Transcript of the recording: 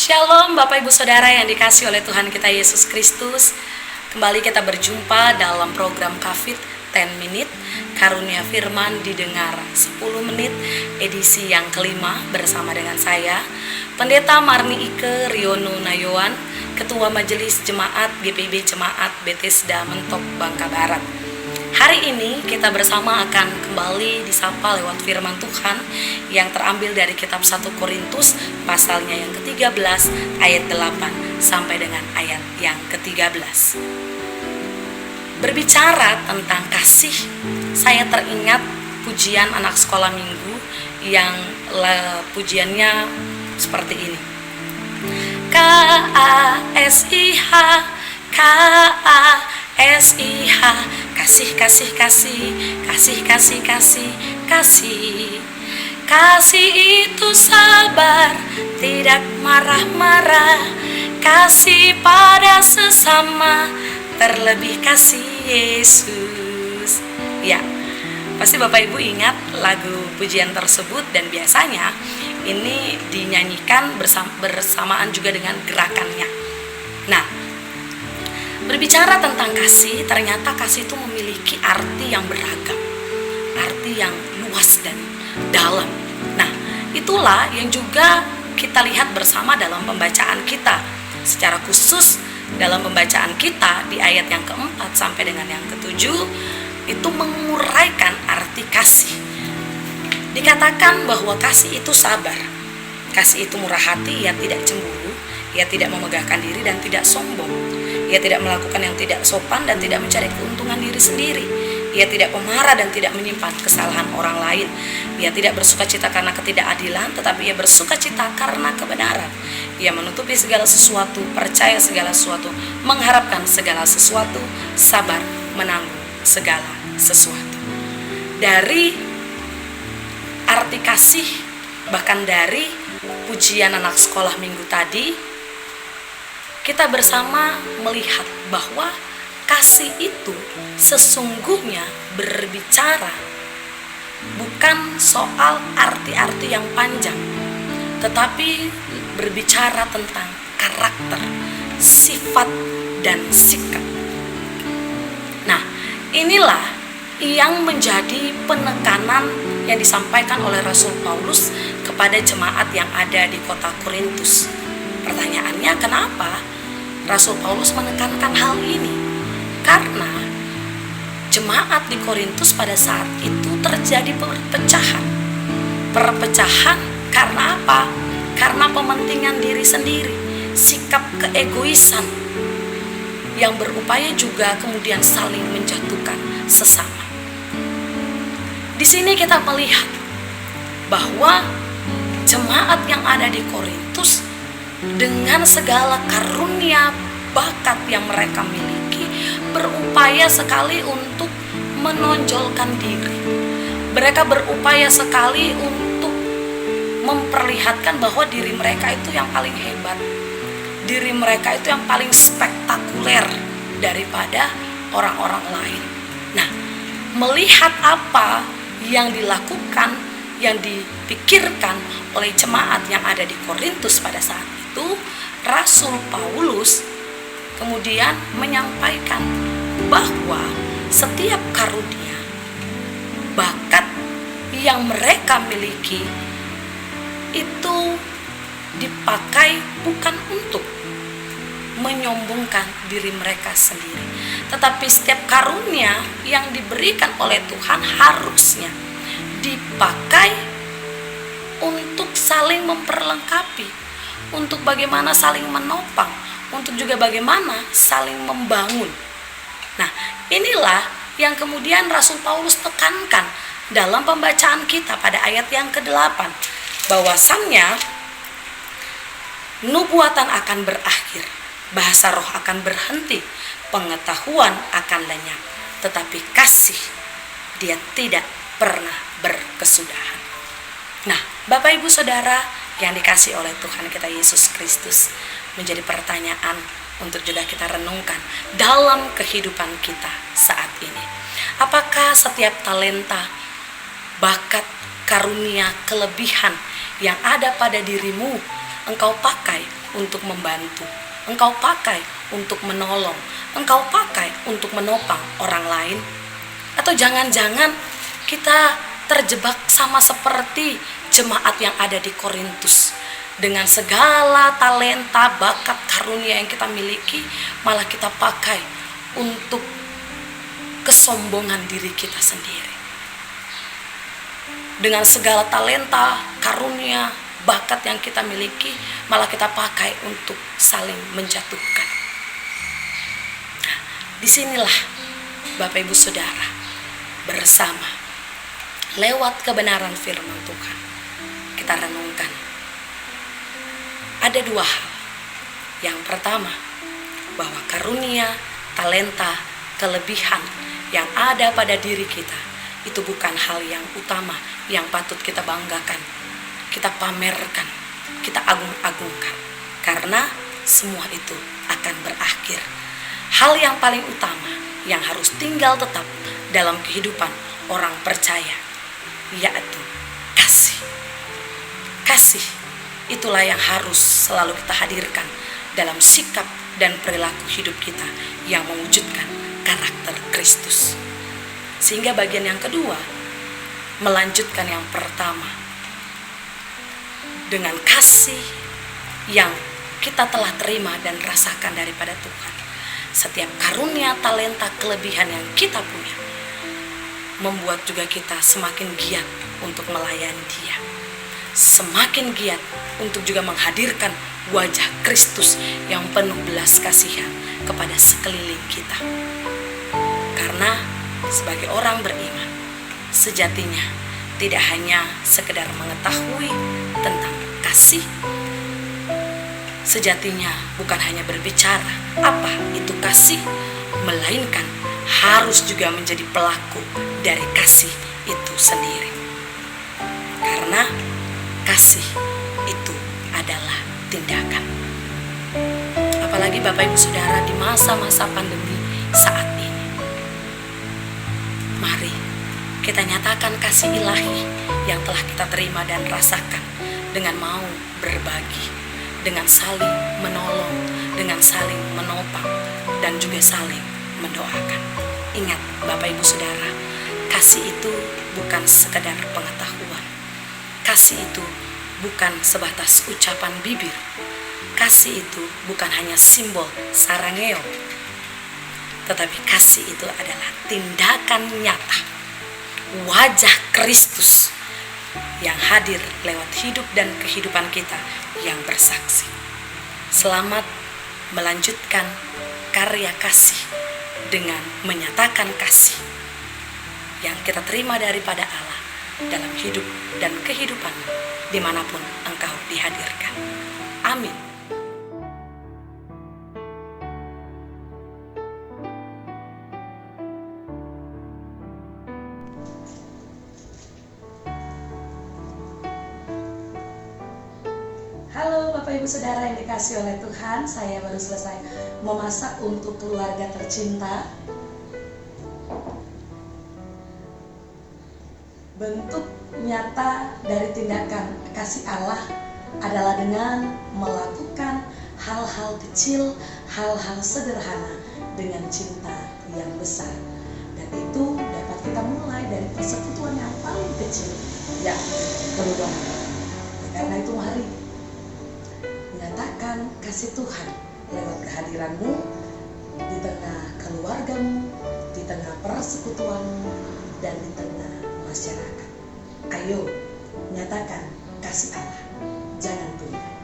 Shalom Bapak Ibu Saudara yang dikasihi oleh Tuhan kita Yesus Kristus. Kembali kita berjumpa dalam program Kafit 10 Minute, Karunia Firman didengar 10 menit, edisi yang kelima bersama dengan saya, Pendeta Marni Ike Riono Nayoan, Ketua Majelis Jemaat GPIB Jemaat Bethesda Mentok Bangka Barat. Hari ini kita bersama akan kembali disapa lewat firman Tuhan yang terambil dari kitab 1 Korintus pasalnya yang ke-13 ayat 8 sampai dengan ayat yang ke-13. Berbicara tentang kasih, saya teringat pujian anak sekolah minggu yang pujiannya seperti ini. K-A-S-I-H, K-A-S-I-H, kasih, kasih, kasih, kasih, kasih, kasih, kasih. Kasih itu sabar, tidak marah-marah. Kasih pada sesama, terlebih kasih Yesus. Ya, pasti Bapak Ibu ingat lagu pujian tersebut, dan biasanya ini dinyanyikan bersamaan juga dengan gerakannya. Nah, berbicara tentang kasih, ternyata kasih itu memiliki arti yang beragam, arti yang luas dan dalam. Nah, itulah yang juga kita lihat bersama dalam pembacaan kita. Secara khusus dalam pembacaan kita di ayat yang keempat sampai dengan yang ketujuh, itu menguraikan arti kasih. Dikatakan bahwa kasih itu sabar, kasih itu murah hati, ia tidak cemburu, ia tidak memegahkan diri dan tidak sombong. Ia tidak melakukan yang tidak sopan dan tidak mencari keuntungan diri sendiri. Ia tidak pemarah dan tidak menyimpan kesalahan orang lain. Ia tidak bersukacita karena ketidakadilan, tetapi ia bersukacita karena kebenaran. Ia menutupi segala sesuatu, percaya segala sesuatu, mengharapkan segala sesuatu, sabar menanggung segala sesuatu. Dari arti kasih, bahkan dari pujian anak sekolah minggu tadi, kita bersama melihat bahwa kasih itu sesungguhnya berbicara bukan soal arti-arti yang panjang, tetapi berbicara tentang karakter, sifat, dan sikap. Nah, inilah yang menjadi penekanan yang disampaikan oleh Rasul Paulus kepada jemaat yang ada di kota Korintus. Pertanyaannya, kenapa Rasul Paulus menekankan hal ini? Karena jemaat di Korintus pada saat itu terjadi perpecahan. Perpecahan karena apa? Karena pementingan diri sendiri, sikap keegoisan yang berupaya juga kemudian saling menjatuhkan sesama. Di sini kita melihat bahwa jemaat yang ada di Korintus dengan segala karunia bakat yang mereka miliki, berupaya sekali untuk menonjolkan diri. Mereka berupaya sekali untuk memperlihatkan bahwa diri mereka itu yang paling hebat, diri mereka itu yang paling spektakuler daripada orang-orang lain. Nah, melihat apa yang dilakukan, yang dipikirkan oleh jemaat yang ada di Korintus pada saat itu, Rasul Paulus kemudian menyampaikan bahwa setiap karunia, bakat yang mereka miliki itu dipakai bukan untuk menyombongkan diri mereka sendiri, tetapi setiap karunia yang diberikan oleh Tuhan harusnya dipakai untuk saling memperlengkapi, untuk bagaimana saling menopang, untuk juga bagaimana saling membangun. Nah, inilah yang kemudian Rasul Paulus tekankan dalam pembacaan kita pada ayat yang ke-8, bahwasannya nubuatan akan berakhir, bahasa roh akan berhenti, pengetahuan akan lenyap, tetapi kasih dia tidak pernah berkesudahan. Nah, Bapak Ibu Saudara yang dikasihi oleh Tuhan kita Yesus Kristus, menjadi pertanyaan untuk juga kita renungkan dalam kehidupan kita saat ini. Apakah setiap talenta, bakat, karunia, kelebihan yang ada pada dirimu engkau pakai untuk membantu, engkau pakai untuk menolong, engkau pakai untuk menopang orang lain. Atau jangan-jangan kita terjebak sama seperti jemaat yang ada di Korintus. Dengan segala talenta, bakat, karunia yang kita miliki, malah kita pakai untuk kesombongan diri kita sendiri. Dengan segala talenta, karunia, bakat yang kita miliki, malah kita pakai untuk saling menjatuhkan. Disinilah Bapak Ibu Saudara, bersama lewat kebenaran firman Tuhan kita renungkan. Ada dua hal. Yang pertama, bahwa karunia, talenta, kelebihan yang ada pada diri kita itu bukan hal yang utama yang patut kita banggakan, kita pamerkan, kita agung-agungkan, karena semua itu akan berakhir. Hal yang paling utama yang harus tinggal tetap dalam kehidupan orang percaya, yaitu kasih. Kasih itulah yang harus selalu kita hadirkan dalam sikap dan perilaku hidup kita yang mewujudkan karakter Kristus. Sehingga bagian yang kedua melanjutkan yang pertama, dengan kasih yang kita telah terima dan rasakan daripada Tuhan. Setiap karunia, talenta, kelebihan yang kita punya membuat juga kita semakin giat untuk melayani Dia, semakin giat untuk juga menghadirkan wajah Kristus yang penuh belas kasihan kepada sekeliling kita. Karena sebagai orang beriman, sejatinya tidak hanya sekedar mengetahui tentang kasih, sejatinya bukan hanya berbicara apa itu kasih, melainkan harus juga menjadi pelaku dari kasih itu sendiri. Karena kasih itu adalah tindakan. Apalagi Bapak Ibu Saudara di masa-masa pandemi saat ini. Mari kita nyatakan kasih ilahi yang telah kita terima dan rasakan dengan mau berbagi, dengan saling menolong, dengan saling menopang, dan juga saling mendoakan. Ingat Bapak Ibu Saudara, kasih itu bukan sekedar pengetahuan. Kasih itu bukan sebatas ucapan bibir. Kasih itu bukan hanya simbol sarangeo, tetapi kasih itu adalah tindakan nyata, wajah Kristus yang hadir lewat hidup dan kehidupan kita yang bersaksi. Selamat melanjutkan karya kasih dengan menyatakan kasih yang kita terima daripada Allah dalam hidup dan kehidupan dimanapun engkau dihadirkan. Amin. Halo Bapak Ibu Saudara yang dikasihi oleh Tuhan, saya baru selesai memasak untuk keluarga tercinta. Bentuk nyata dari tindakan kasih Allah adalah dengan melakukan hal-hal kecil, hal-hal sederhana dengan cinta yang besar. Dan itu dapat kita mulai dari persekutuan yang paling kecil, yakni keluarga. Karena itu mari nyatakan kasih Tuhan lewat kehadiranmu di tengah keluargamu, di tengah persekutuanmu, dan di tengah masyarakat. Ayo, nyatakan kasih Allah. Jangan tunda.